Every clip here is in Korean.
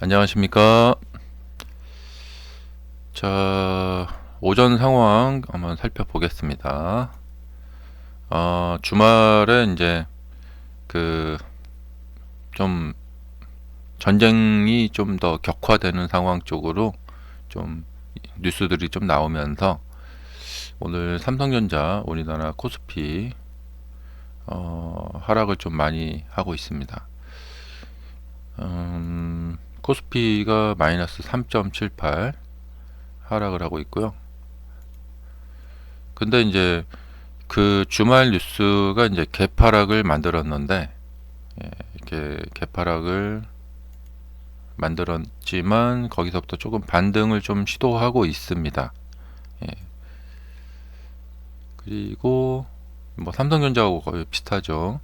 안녕하십니까. 자, 오전 상황 한번 살펴보겠습니다. 주말에 이제 그 좀 전쟁이 좀 더 격화되는 상황 쪽으로 좀 뉴스들이 좀 나오면서 오늘 삼성전자 우리나라 코스피 하락을 좀 많이 하고 있습니다. 코스피가 마이너스 3.78 하락을 하고 있고요. 근데 이제 그 주말 뉴스가 이제 개파락을 만들었는데, 이렇게 개파락을 만들었지만 거기서부터 조금 반등을 좀 시도하고 있습니다. 예. 그리고 뭐 삼성전자하고 거의 비슷하죠.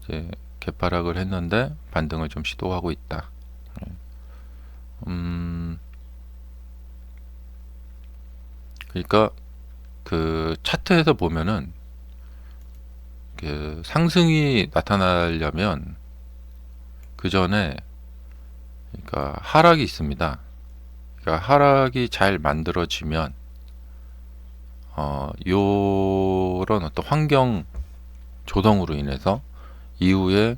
이제 개파락을 했는데 반등을 좀 시도하고 있다. 그러니까 그 차트에서 보면은 그 상승이 나타나려면 그 전에 그러니까 하락이 있습니다. 그러니까 하락이 잘 만들어지면 요런 어떤 환경 조성으로 인해서 이후에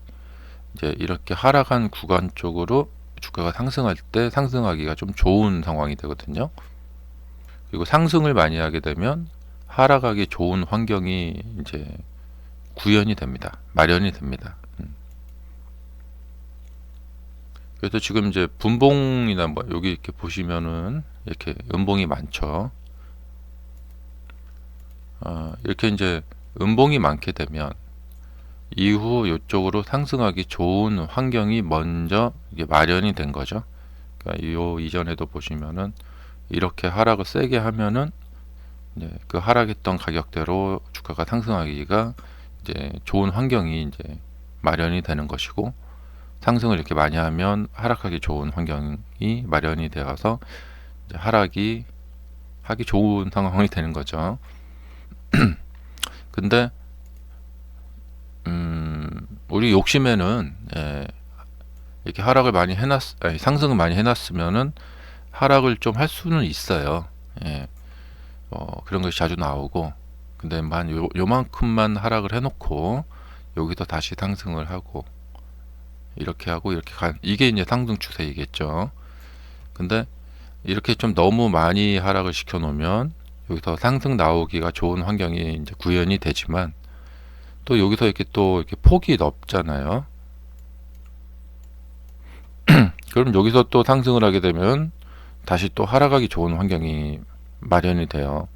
이제 이렇게 하락한 구간 쪽으로 주가가 상승할 때 상승하기가 좀 좋은 상황이 되거든요. 그리고 상승을 많이 하게 되면 하락하기 좋은 환경이 이제 구현이 됩니다. 마련이 됩니다. 그래서 지금 이제 분봉이나 뭐 여기 이렇게 보시면은 이렇게 음봉이 많죠. 이렇게 이제 음봉이 많게 되면 이후 이쪽으로 상승하기 좋은 환경이 먼저 이게 마련이 된 거죠. 그러니까 요 이전에도 보시면은 이렇게 하락을 세게 하면은 이제 그 하락했던 가격대로 주가가 상승하기가 이제 좋은 환경이 이제 마련이 되는 것이고, 상승을 이렇게 많이 하면 하락하기 좋은 환경이 마련이 되어서 이제 하락이 하기 좋은 상황이 되는 거죠. 근데 우리 욕심에는 이렇게 하락을 많이 상승을 많이 해놨으면은 하락을 좀 할 수는 있어요. 그런 것이 자주 나오고, 근데 요만큼만 하락을 해놓고 여기서 다시 상승을 하고 이렇게 하고 이렇게 이게 이제 상승 추세이겠죠. 근데 이렇게 좀 너무 많이 하락을 시켜 놓으면 여기서 상승 나오기가 좋은 환경이 이제 구현이 되지만, 또 여기서 이렇게 또 이렇게 폭이 넓잖아요. 그럼 여기서 또 상승을 하게 되면 다시 또 하락하기 좋은 환경이 마련이 돼요.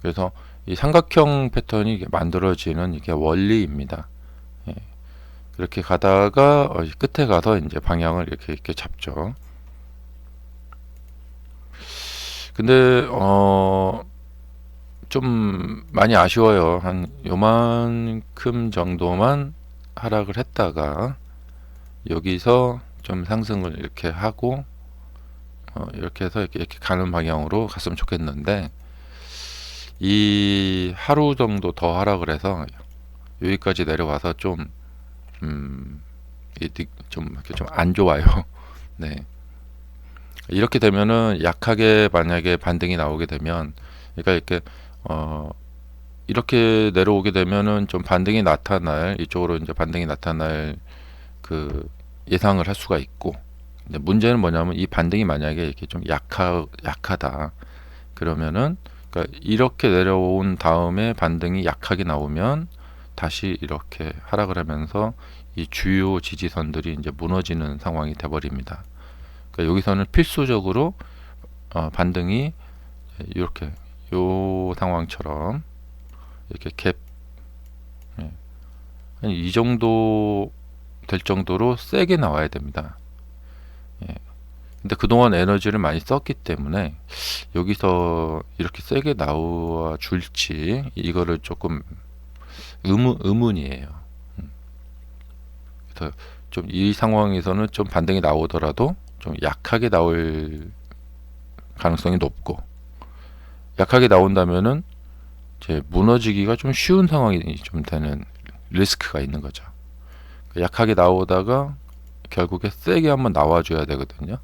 그래서 이 삼각형 패턴이 만들어지는 이게 원리입니다. 이렇게 가다가 끝에 가서 이제 방향을 이렇게 잡죠. 근데 좀 많이 아쉬워요. 한 요만큼 정도만 하락을 했다가 여기서 좀 상승을 이렇게 하고 이렇게 해서 이렇게 가는 방향으로 갔으면 좋겠는데, 이 하루 정도 더 하락을 해서 여기까지 내려와서 좀 이렇게 좀 안 좋아요. 네. 이렇게 되면은 약하게 만약에 반등이 나오게 되면, 그러니까 이렇게 이렇게 내려오게 되면은 좀 반등이 나타날, 이쪽으로 이제 반등이 나타날 그 예상을 할 수가 있고, 근데 문제는 뭐냐면 이 반등이 만약에 이렇게 좀 약하다 그러면은, 그러니까 이렇게 내려온 다음에 반등이 약하게 나오면 다시 이렇게 하락을 하면서 이 주요 지지선들이 이제 무너지는 상황이 돼 버립니다. 그러니까 여기서는 필수적으로 반등이 이렇게 요 상황처럼 이렇게 갭, 이 정도 될 정도로 세게 나와야 됩니다. 근데 그동안 에너지를 많이 썼기 때문에 여기서 이렇게 세게 나와 줄지 이거를 조금 의문이에요. 그래서 좀 이 상황에서는 좀 반등이 나오더라도 좀 약하게 나올 가능성이 높고, 약하게 나온다면은 이제 무너지기가 좀 쉬운 상황이 좀 되는 리스크가 있는 거죠. 약하게 나오다가 결국에 세게 한번 나와줘야 되거든요.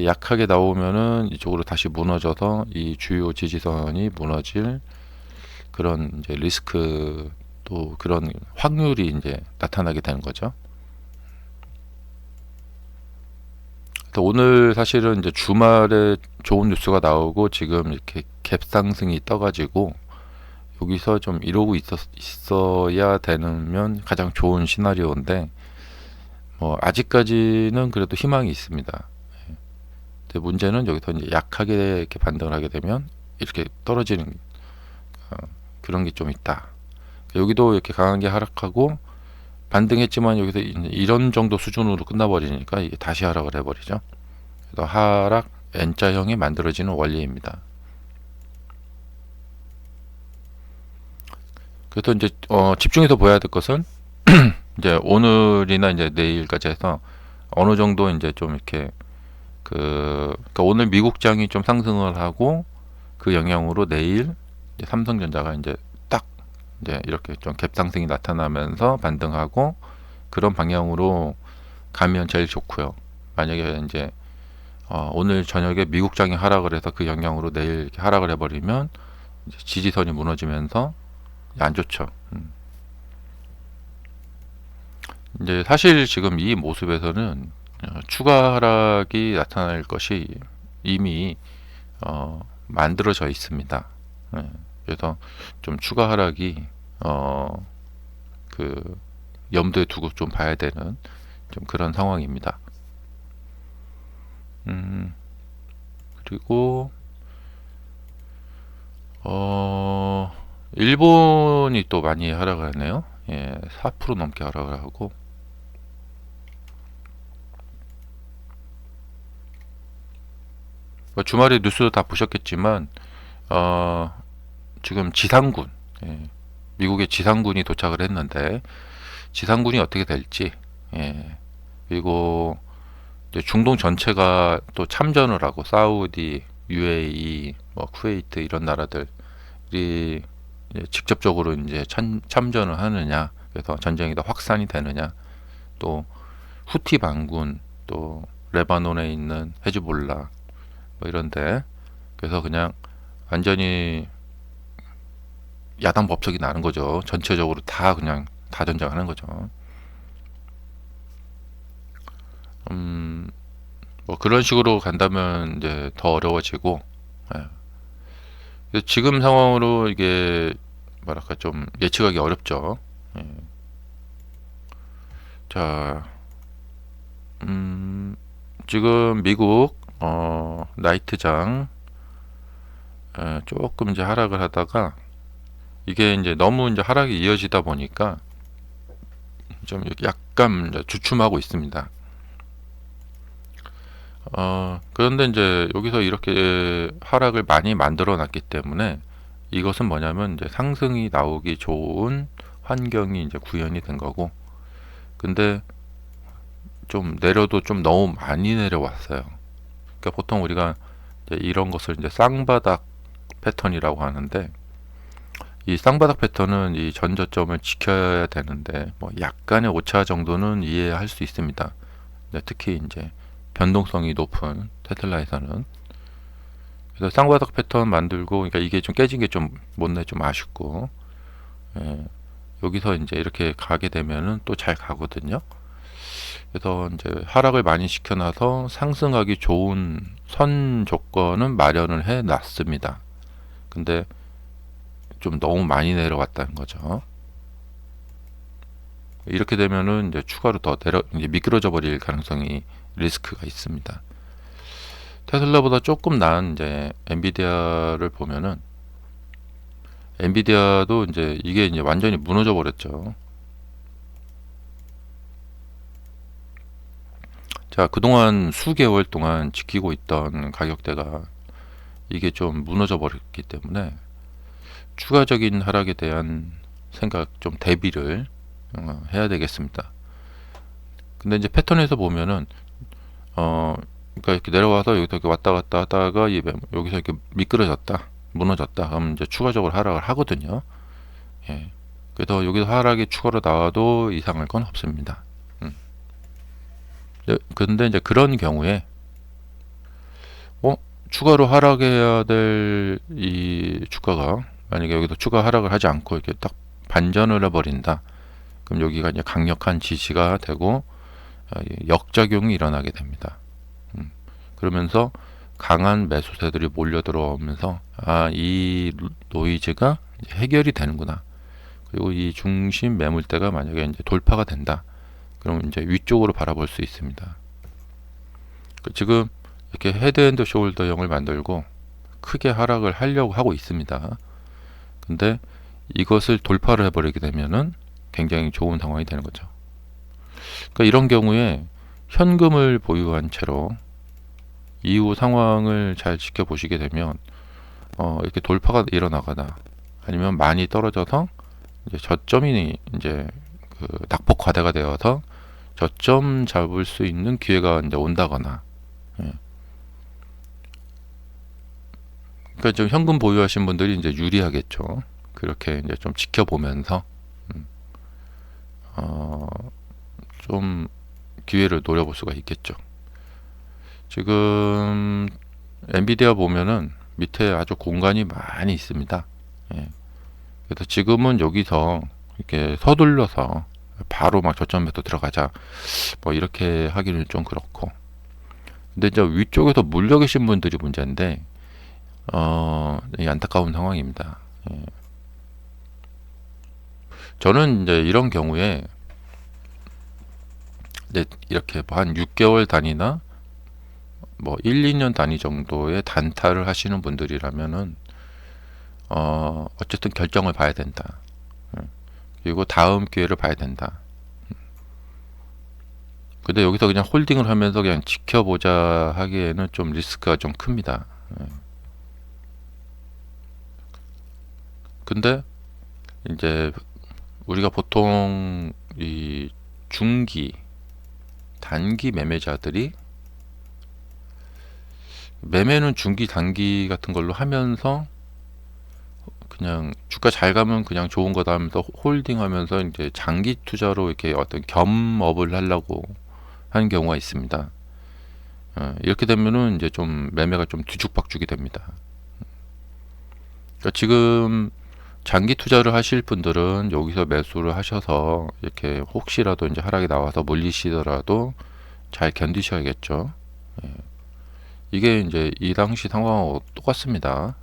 이렇게 약하게 나오면은 이쪽으로 다시 무너져서 이 주요 지지선이 무너질 그런 이제 리스크, 또 그런 확률이 이제 나타나게 되는 거죠. 그래서 오늘 사실은 이제 주말에 좋은 뉴스가 나오고 지금 이렇게 갭 상승이 떠가지고 여기서 좀 이러고 있어야 되면 가장 좋은 시나리오인데, 뭐 아직까지는 그래도 희망이 있습니다. 근데 문제는 여기서 이제 약하게 이렇게 반등을 하게 되면 이렇게 떨어지는 그런 게 좀 있다. 여기도 이렇게 강하게 하락하고 반등했지만 여기서 이런 정도 수준으로 끝나버리니까 이게 다시 하락을 해버리죠. 그래서 하락 N자형이 만들어지는 원리입니다. 그래서 이제 집중해서 보아야 될 것은 이제 오늘이나 이제 내일까지 해서 어느 정도 이제 좀 이렇게 그러니까 오늘 미국장이 좀 상승을 하고 그 영향으로 내일 이제 삼성전자가 이제 딱 이제 이렇게 좀 갭 상승이 나타나면서 반등하고 그런 방향으로 가면 제일 좋고요. 만약에 이제 오늘 저녁에 미국장이 하락을 해서 그 영향으로 내일 이렇게 하락을 해버리면 이제 지지선이 무너지면서 안 좋죠. 이제 사실 지금 이 모습에서는 추가 하락이 나타날 것이 이미 만들어져 있습니다. 그래서 좀 추가 하락이 그 염두에 두고 좀 봐야 되는 좀 그런 상황입니다. 그리고 일본이 또 많이 하락을 하네요. 예, 4% 넘게 하락을 하고, 주말에 뉴스 다 보셨겠지만 지금 지상군, 예, 미국의 지상군이 도착을 했는데 지상군이 어떻게 될지, 예, 그리고 이제 중동 전체가 또 참전을 하고 사우디, UAE, 뭐 쿠웨이트 이런 나라들이 이제 직접적으로 이제 참전을 하느냐, 그래서 전쟁이 더 확산이 되느냐, 또 후티 반군, 또 레바논에 있는 헤즈볼라 뭐 이런데, 그래서 그냥 완전히 야당 법석이 나는 거죠. 전체적으로 다 그냥 다 전쟁하는 거죠. 뭐 그런 식으로 간다면 이제 더 어려워지고, 예. 지금 상황으로 이게 뭐랄까 좀 예측하기 어렵죠. 예. 자, 지금 미국 나이트장 조금 이제 하락을 하다가 이게 이제 너무 이제 하락이 이어지다 보니까 좀 약간 이제 주춤하고 있습니다. 그런데 이제 여기서 이렇게 하락을 많이 만들어 놨기 때문에 이것은 뭐냐면 이제 상승이 나오기 좋은 환경이 이제 구현이 된 거고, 근데 좀 내려도 좀 너무 많이 내려왔어요. 그러니까 보통 우리가 이제 이런 것을 이제 쌍바닥 패턴이라고 하는데, 이 쌍바닥 패턴은 이 전저점을 지켜야 되는데 뭐 약간의 오차 정도는 이해할 수 있습니다. 특히 이제 변동성이 높은 테슬라에서는. 그래서 쌍바닥 패턴 만들고, 그러니까 이게 좀 깨진 게 좀 못내 좀 아쉽고, 예, 여기서 이제 이렇게 가게 되면은 또 잘 가거든요. 그래서 이제 하락을 많이 시켜놔서 상승하기 좋은 선 조건은 마련을 해 놨습니다. 근데 좀 너무 많이 내려왔다는 거죠. 이렇게 되면은 이제 추가로 더 이제 미끄러져 버릴 가능성이, 리스크가 있습니다. 테슬라보다 조금 나은 이제 엔비디아를 보면은, 엔비디아도 이제 이게 이제 완전히 무너져 버렸죠. 자, 그동안 수개월 동안 지키고 있던 가격대가 이게 좀 무너져 버렸기 때문에 추가적인 하락에 대한 생각, 좀 대비를 해야 되겠습니다. 근데 이제 패턴에서 보면은 그러니까 이렇게 내려와서 여기서 이렇게 왔다 갔다 하다가 여기서 이렇게 미끄러졌다, 무너졌다 하면 이제 추가적으로 하락을 하거든요. 예. 그래서 여기서 하락이 추가로 나와도 이상할 건 없습니다. 근데 이제 그런 경우에 추가로 하락해야 될 이 주가가 만약에 여기서 추가 하락을 하지 않고 이렇게 딱 반전을 해버린다. 그럼 여기가 이제 강력한 지지가 되고 역작용이 일어나게 됩니다. 그러면서 강한 매수세들이 몰려 들어오면서 이 노이즈가 이제 해결이 되는구나. 그리고 이 중심 매물대가 만약에 이제 돌파가 된다. 그럼 이제 위쪽으로 바라볼 수 있습니다. 지금 이렇게 헤드앤드 숄더형을 만들고 크게 하락을 하려고 하고 있습니다. 근데 이것을 돌파를 해버리게 되면은 굉장히 좋은 상황이 되는 거죠. 그러니까 이런 경우에 현금을 보유한 채로 이후 상황을 잘 지켜보시게 되면 이렇게 돌파가 일어나거나 아니면 많이 떨어져서 이제 저점이 이제 그 낙폭 과대가 되어서 저점 잡을 수 있는 기회가 이제 온다거나, 예. 그러니까 좀 현금 보유하신 분들이 이제 유리하겠죠. 그렇게 이제 좀 지켜보면서 좀 기회를 노려볼 수가 있겠죠. 지금 엔비디아 보면은 밑에 아주 공간이 많이 있습니다. 예. 그래서 지금은 여기서 이렇게 서둘러서 바로 막 저점 매도 들어가자 뭐 이렇게 하기는 좀 그렇고, 근데 이제 위쪽에서 물려 계신 분들이 문제인데 안타까운 상황입니다. 예. 저는 이제 이런 경우에 이제 이렇게 뭐 한 6개월 단위나 뭐 1, 2년 단위 정도의 단타를 하시는 분들이라면은 어쨌든 결정을 봐야 된다. 그리고 다음 기회를 봐야 된다. 근데 여기서 그냥 홀딩을 하면서 그냥 지켜보자 하기에는 좀 리스크가 좀 큽니다. 근데 이제 우리가 보통 이 중기, 단기 매매자들이 매매는 중기, 단기 같은 걸로 하면서 그냥 주가 잘 가면 그냥 좋은 거다 하면서 홀딩하면서 이제 장기 투자로 이렇게 어떤 겸업을 하려고 하는 경우가 있습니다. 이렇게 되면은 이제 좀 매매가 좀 뒤죽박죽이 됩니다. 그러니까 지금 장기 투자를 하실 분들은 여기서 매수를 하셔서 이렇게 혹시라도 이제 하락이 나와서 물리시더라도 잘 견디셔야겠죠. 이게 이제 이 당시 상황하고 똑같습니다.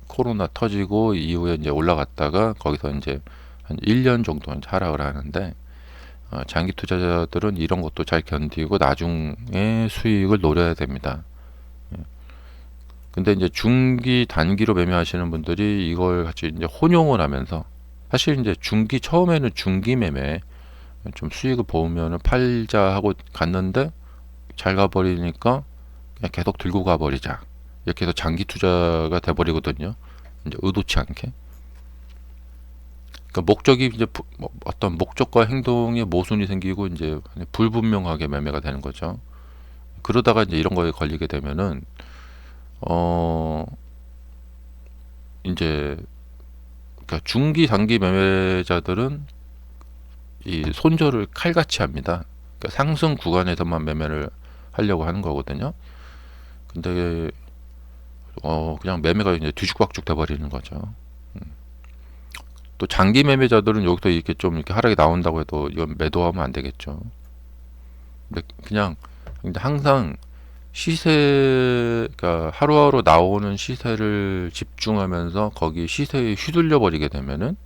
코로나 터지고 이후에 이제 올라갔다가 거기서 이제 한 1년 정도 이제 하락을 하는데, 장기 투자자들은 이런 것도 잘 견디고 나중에 수익을 노려야 됩니다. 근데 이제 중기, 단기로 매매하시는 분들이 이걸 같이 이제 혼용을 하면서, 사실 이제 중기 처음에는 중기 매매 좀 수익을 보면은 팔자 하고 갔는데 잘 가버리니까 그냥 계속 들고 가버리자, 이렇게 해서 장기 투자가 돼버리거든요. 이제 의도치 않게. 그러니까 목적이 이제 어떤 목적과 행동에 모순이 생기고 이제 불분명하게 매매가 되는 거죠. 그러다가 이제 이런 거에 걸리게 되면은 이제 그러니까 중기 단기 매매자들은 이 손절을 칼같이 합니다. 그러니까 상승 구간에서만 매매를 하려고 하는 거거든요. 근데 그냥 매매가 이제 뒤죽박죽 돼버리는 거죠. 또 장기 매매자들은 여기서 이렇게 좀 이렇게 하락이 나온다고 해도 이건 매도하면 안 되겠죠. 근데 항상 시세가 하루하루 나오는 시세를 집중하면서 거기 시세에 휘둘려 버리게 되면은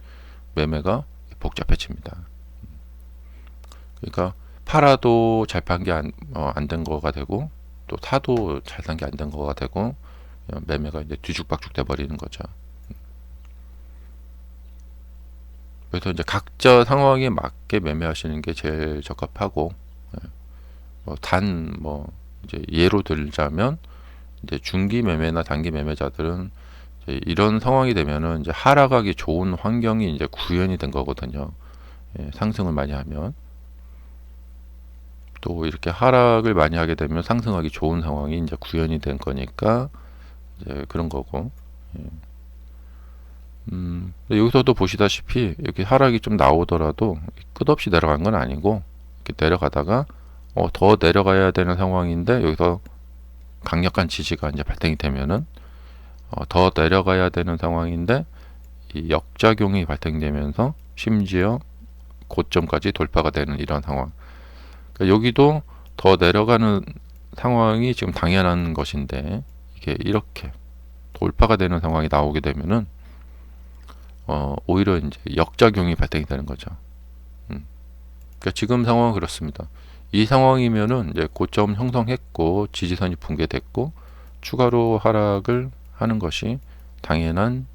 매매가 복잡해집니다. 그러니까 팔아도 잘 판 게 안 된 거가 되고, 또 사도 잘 산 게 안 된 거가 되고, 매매가 이제 뒤죽박죽 돼 버리는 거죠. 그래서 이제 각자 상황에 맞게 매매하시는 게 제일 적합하고, 이제 예로 들자면 이제 중기 매매나 단기 매매자들은 이제 이런 상황이 되면은 이제 하락하기 좋은 환경이 이제 구현이 된 거거든요. 상승을 많이 하면. 또 이렇게 하락을 많이 하게 되면 상승하기 좋은 상황이 이제 구현이 된 거니까 이제 그런 거고. 여기서도 보시다시피 이렇게 하락이 좀 나오더라도 끝없이 내려간 건 아니고, 이렇게 내려가다가 더 내려가야 되는 상황인데 여기서 강력한 지지가 이제 발생이 되면은 더 내려가야 되는 상황인데 이 역작용이 발생되면서 심지어 고점까지 돌파가 되는 이런 상황. 그러니까 여기도 더 내려가는 상황이 지금 당연한 것인데 이게 이렇게 돌파가 되는 상황이 나오게 되면은 오히려 이제 역작용이 발생이 되는 거죠. 그러니까 지금 상황은 그렇습니다. 이 상황이면은 이제 고점 형성했고 지지선이 붕괴됐고 추가로 하락을 하는 것이 당연한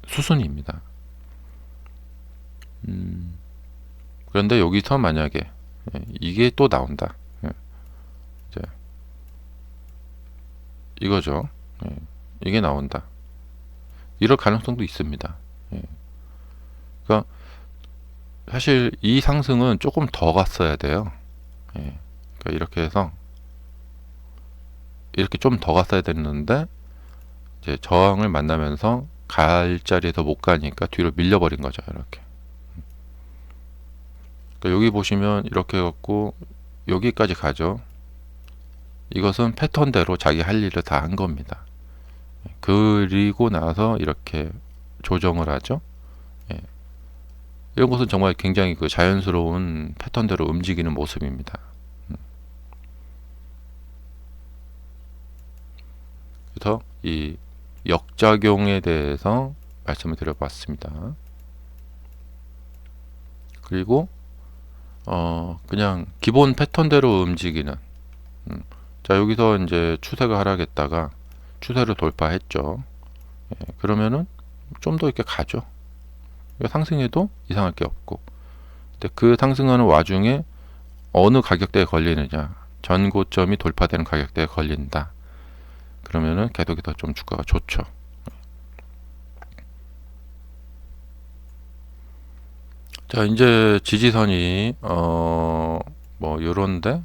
수순입니다. 그런데 여기서 만약에 이게 또 나온다. 이제 이거죠. 이게 나온다. 이럴 가능성도 있습니다. 그러니까 사실 이 상승은 조금 더 갔어야 돼요. 그러니까 이렇게 해서 이렇게 좀 더 갔어야 됐는데 이제 저항을 만나면서 갈 자리에서 못 가니까 뒤로 밀려버린 거죠. 이렇게. 그러니까 여기 보시면 이렇게 갖고 여기까지 가죠. 이것은 패턴대로 자기 할 일을 다 한 겁니다. 그리고 나서 이렇게 조정을 하죠. 이런 것은 정말 굉장히 그 자연스러운 패턴대로 움직이는 모습입니다. 그래서 이 역작용에 대해서 말씀을 드려봤습니다. 그리고 그냥 기본 패턴대로 움직이는 자 여기서 이제 추세가 하락했다가 추세를 돌파했죠. 그러면은 좀 더 이렇게 가죠. 상승해도 이상할 게 없고 근데 그 상승하는 와중에 어느 가격대에 걸리느냐 전고점이 돌파되는 가격대에 걸린다. 그러면은 계속해서 좀 주가가 좋죠. 자 이제 지지선이 뭐 요런데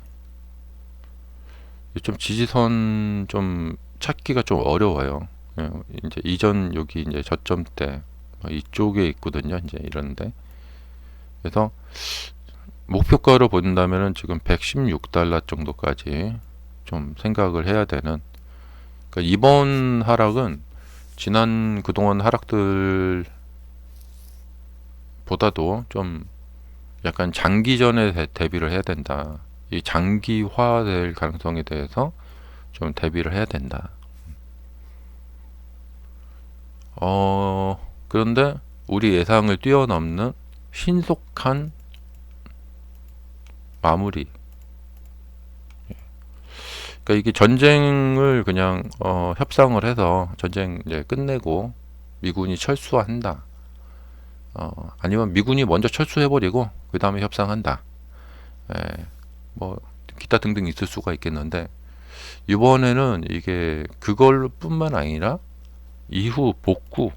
좀 지지선 좀 찾기가 좀 어려워요. 이제 이전 여기 이제 저점대 이쪽에 있거든요. 이제 이런데 그래서 목표가로 본다면은 지금 116달러 정도까지 좀 생각을 해야 되는. 그러니까 이번 하락은 지난 그동안 하락들 보다도 좀 약간 장기전에 대비를 해야 된다. 이 장기화될 가능성에 대해서 좀 대비를 해야 된다. 그런데 우리 예상을 뛰어넘는 신속한 마무리. 그러니까 이게 전쟁을 그냥 협상을 해서 전쟁 이제 끝내고 미군이 철수한다. 아니면 미군이 먼저 철수해버리고 그 다음에 협상한다. 뭐 기타 등등 있을 수가 있겠는데 이번에는 이게 그걸 뿐만 아니라 이후 복구,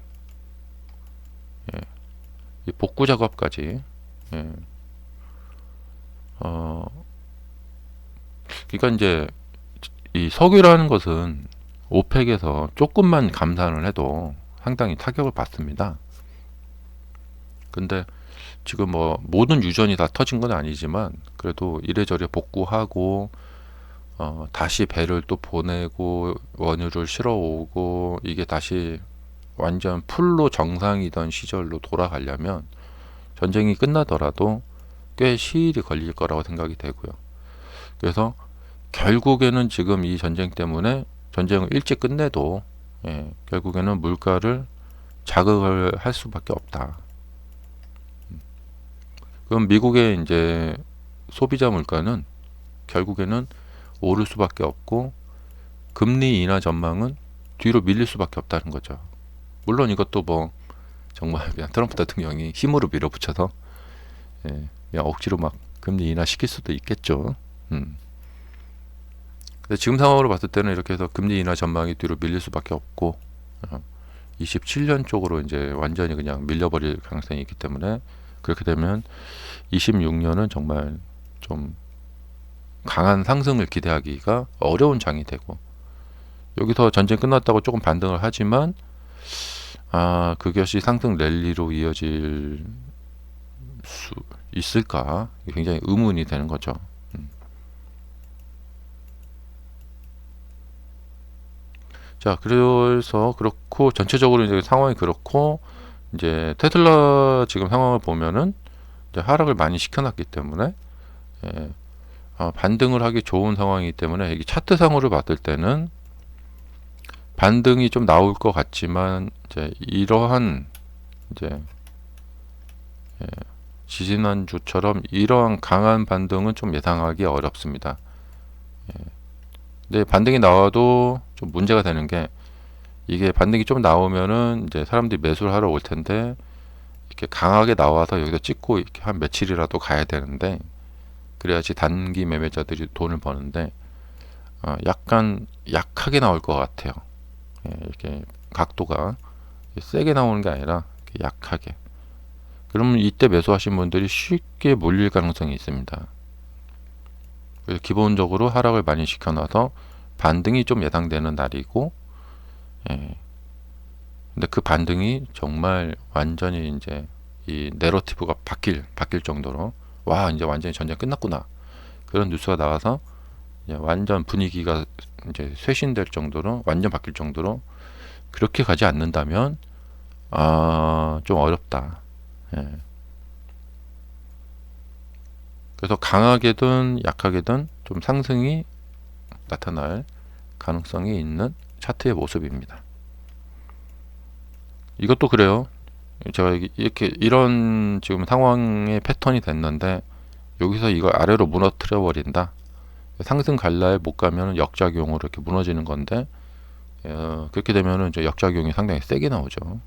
이 복구 작업까지. 그러니까 이제 이 석유라는 것은 오펙에서 조금만 감산을 해도 상당히 타격을 받습니다. 근데 지금 뭐 모든 유전이 다 터진 건 아니지만 그래도 이래저래 복구하고 다시 배를 또 보내고 원유를 실어 오고 이게 다시 완전 풀로 정상이던 시절로 돌아가려면 전쟁이 끝나더라도 꽤 시일이 걸릴 거라고 생각이 되고요. 그래서 결국에는 지금 이 전쟁 때문에 전쟁을 일찍 끝내도 결국에는 물가를 자극을 할 수밖에 없다. 그럼 미국의 이제 소비자 물가는 결국에는 오를 수밖에 없고 금리 인하 전망은 뒤로 밀릴 수밖에 없다는 거죠. 물론 이것도 뭐 정말 그냥 트럼프 대통령이 힘으로 밀어붙여서 그냥 억지로 막 금리 인하 시킬 수도 있겠죠. 근데 지금 상황으로 봤을 때는 이렇게 해서 금리 인하 전망이 뒤로 밀릴 수밖에 없고 27년 쪽으로 이제 완전히 그냥 밀려버릴 가능성이 있기 때문에 그렇게 되면 26년은 정말 좀 강한 상승을 기대하기가 어려운 장이 되고 여기서 전쟁 끝났다고 조금 반등을 하지만 그것이 상승 랠리로 이어질 수 있을까 굉장히 의문이 되는 거죠. 자, 그래서 그렇고 전체적으로 이제 상황이 그렇고 이제 테슬라 지금 상황을 보면은 이제 하락을 많이 시켜놨기 때문에 예, 반등을 하기 좋은 상황이기 때문에 이게 차트상으로 봤을 때는 반등이 좀 나올 것 같지만 이제 이러한 이제 예, 지지난주처럼 이러한 강한 반등은 좀 예상하기 어렵습니다. 근데 반등이 나와도 좀 문제가 되는 게 이게 반등이 좀 나오면은 이제 사람들이 매수를 하러 올 텐데 이렇게 강하게 나와서 여기서 찍고 이렇게 한 며칠이라도 가야 되는데 그래야지 단기 매매자들이 돈을 버는데 약간 약하게 나올 것 같아요. 예, 이렇게 각도가 세게 나오는 게 아니라 이렇게 약하게. 그러면 이때 매수하신 분들이 쉽게 몰릴 가능성이 있습니다. 그래서 기본적으로 하락을 많이 시켜놔서 반등이 좀 예상되는 날이고, 예. 근데 그 반등이 정말 완전히 이제 이 내러티브가 바뀔 정도로 와 이제 완전히 전쟁 끝났구나 그런 뉴스가 나와서 이제 완전 분위기가 이제 쇄신될 정도로 완전 바뀔 정도로 그렇게 가지 않는다면 좀 어렵다. 예. 그래서 강하게든 약하게든 좀 상승이 나타날 가능성이 있는 차트의 모습입니다. 이것도 그래요. 제가 이렇게 이런 지금 상황의 패턴이 됐는데 여기서 이걸 아래로 무너뜨려 버린다. 상승 갈라에 못 가면 역작용으로 이렇게 무너지는 건데 그렇게 되면은 이제 역작용이 상당히 세게 나오죠.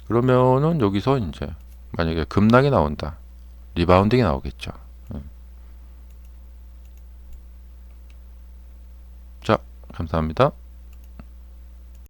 그러면은 여기서 이제 만약에 급락이 나온다. 리바운딩이 나오겠죠. 자, 감사합니다.